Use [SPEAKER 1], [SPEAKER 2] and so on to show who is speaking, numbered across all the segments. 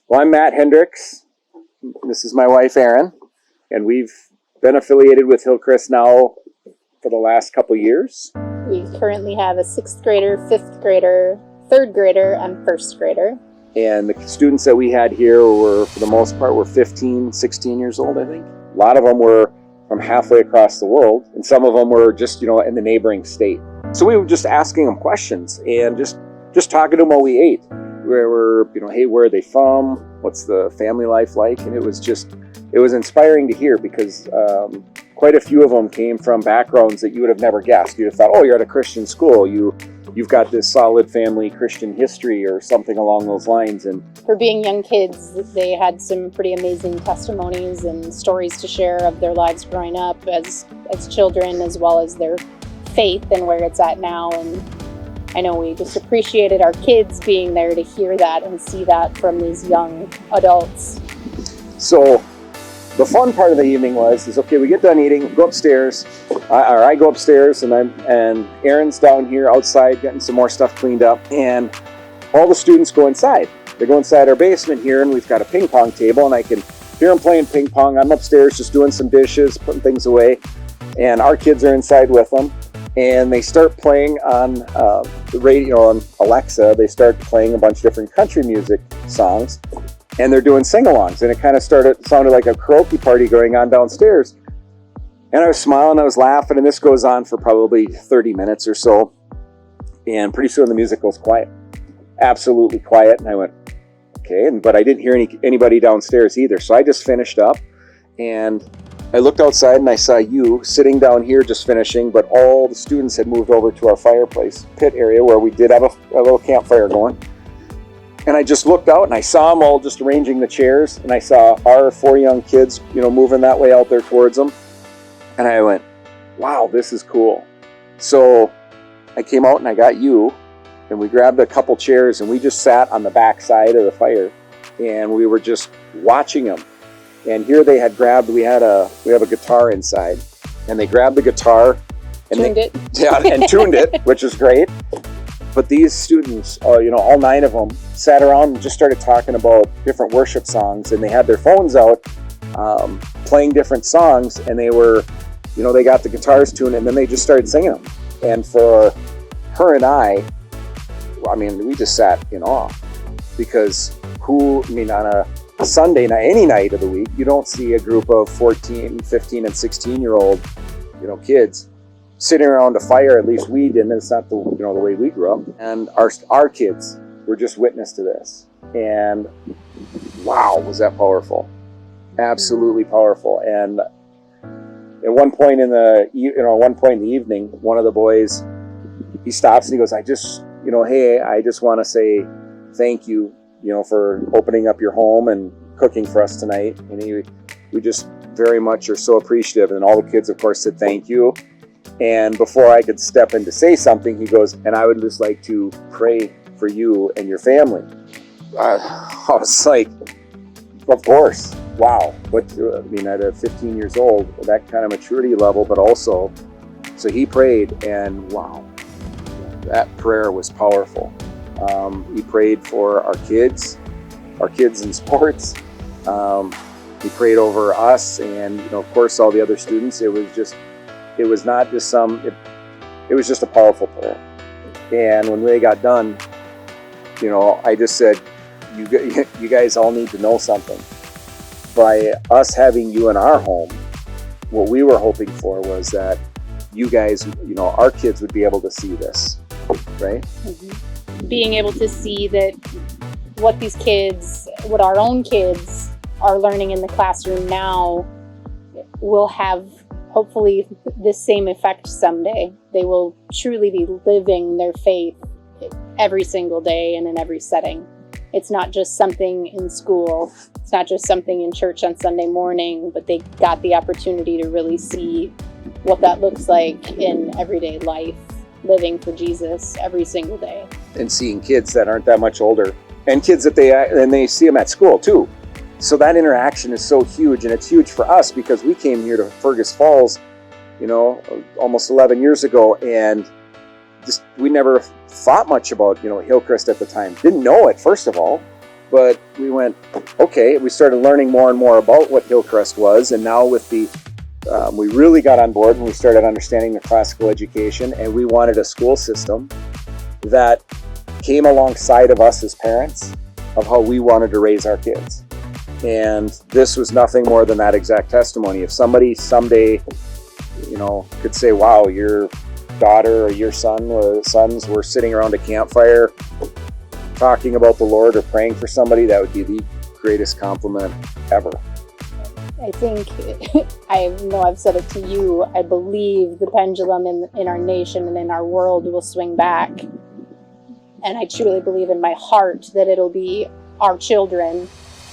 [SPEAKER 1] Well, I'm Matt Hendricks. This is my wife, Erin, and we've been affiliated with Hillcrest now for the last couple years.
[SPEAKER 2] We currently have a 6th grader, 5th grader, 3rd grader, and 1st grader.
[SPEAKER 1] And the students that we had here were, for the most part, were 15, 16 years old, I think. A lot of them were from halfway across the world, and some of them were just, in the neighboring state. So we were just asking them questions and just talking to them while we ate. We were, hey, where are they from? What's the family life like? And it was inspiring to hear because quite a few of them came from backgrounds that you would have never guessed. You'd have thought, oh, you're at a Christian school. You've got this solid family Christian history or something along those lines. And
[SPEAKER 2] for being young kids, they had some pretty amazing testimonies and stories to share of their lives growing up as children, as well as their faith and where it's at now. And I know we just appreciated our kids being there to hear that and see that from these young adults.
[SPEAKER 1] So the fun part of the evening is okay, we get done eating, go upstairs, or I go upstairs, and Erin's down here outside getting some more stuff cleaned up, and all the students go inside. They go inside our basement here, and we've got a ping pong table, and I can hear them playing ping pong. I'm upstairs just doing some dishes, putting things away, and our kids are inside with them, and they start playing on the radio, on Alexa. They start playing a bunch of different country music songs. And they're doing sing-alongs, and it kind of sounded like a karaoke party going on downstairs. And I was smiling, I was laughing, and this goes on for probably 30 minutes or so. And pretty soon the music goes quiet, absolutely quiet. And I went, okay, but I didn't hear anybody downstairs either. So I just finished up, and I looked outside, and I saw you sitting down here just finishing, but all the students had moved over to our fireplace pit area where we did have a little campfire going. And I just looked out and I saw them all just arranging the chairs, and I saw our 4 young kids, moving that way out there towards them. And I went, wow, this is cool. So I came out and I got you, and we grabbed a couple chairs, and we just sat on the back side of the fire, and we were just watching them. And here they had grabbed, we have a guitar inside, and they grabbed the guitar and
[SPEAKER 2] tuned it.
[SPEAKER 1] Yeah, and tuned it, which is great. But these students, all 9 of them, sat around and just started talking about different worship songs, and they had their phones out, playing different songs, and they were, they got the guitars tuned, and then they just started singing them. And for her and I mean, we just sat in awe, because on a Sunday night, any night of the week, you don't see a group of 14, 15, and 16-year-old, kids sitting around a fire. At least we didn't. It's not the way we grew up. And our kids were just witness to this. And wow, was that powerful? Absolutely powerful. And at one point in the evening, one of the boys, he stops and he goes, hey, I just want to say thank you, for opening up your home and cooking for us tonight. And we just very much are so appreciative. And all the kids, of course, said thank you. And before I could step in to say something, he goes, and I would just like to pray for you and your family. I was like, of course. Wow. At 15 years old, that kind of maturity level, but also, so he prayed, and wow, that prayer was powerful. He prayed for our kids in sports. He prayed over us, and, of course, all the other students. It was just a powerful prayer. And when they got done, I just said, you guys all need to know something. By us having you in our home, what we were hoping for was that you guys, our kids would be able to see this, right?
[SPEAKER 2] Mm-hmm. Being able to see that what our own kids are learning in the classroom now will have hopefully this same effect someday. They will truly be living their faith every single day and in every setting. It's not just something in school. It's not just something in church on Sunday morning, but they got the opportunity to really see what that looks like in everyday life, living for Jesus every single day.
[SPEAKER 1] And seeing kids that aren't that much older, and kids that they see them at school too. So that interaction is so huge, and it's huge for us because we came here to Fergus Falls, almost 11 years ago, and we never thought much about, Hillcrest at the time. Didn't know it, first of all. But we went, okay, we started learning more and more about what Hillcrest was, and now with the we really got on board and we started understanding the classical education, and we wanted a school system that came alongside of us as parents of how we wanted to raise our kids. And this was nothing more than that exact testimony. If somebody someday, could say, wow, your daughter or your sons were sitting around a campfire talking about the Lord or praying for somebody, that would be the greatest compliment ever.
[SPEAKER 2] I think, I know I've said it to you, I believe the pendulum in our nation and in our world will swing back. And I truly believe in my heart that it'll be our children.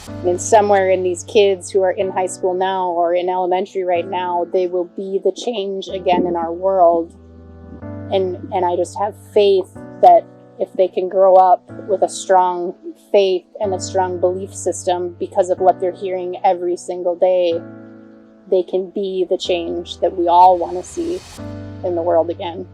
[SPEAKER 2] I mean, somewhere in these kids who are in high school now or in elementary right now, they will be the change again in our world. And I just have faith that if they can grow up with a strong faith and a strong belief system because of what they're hearing every single day, they can be the change that we all want to see in the world again.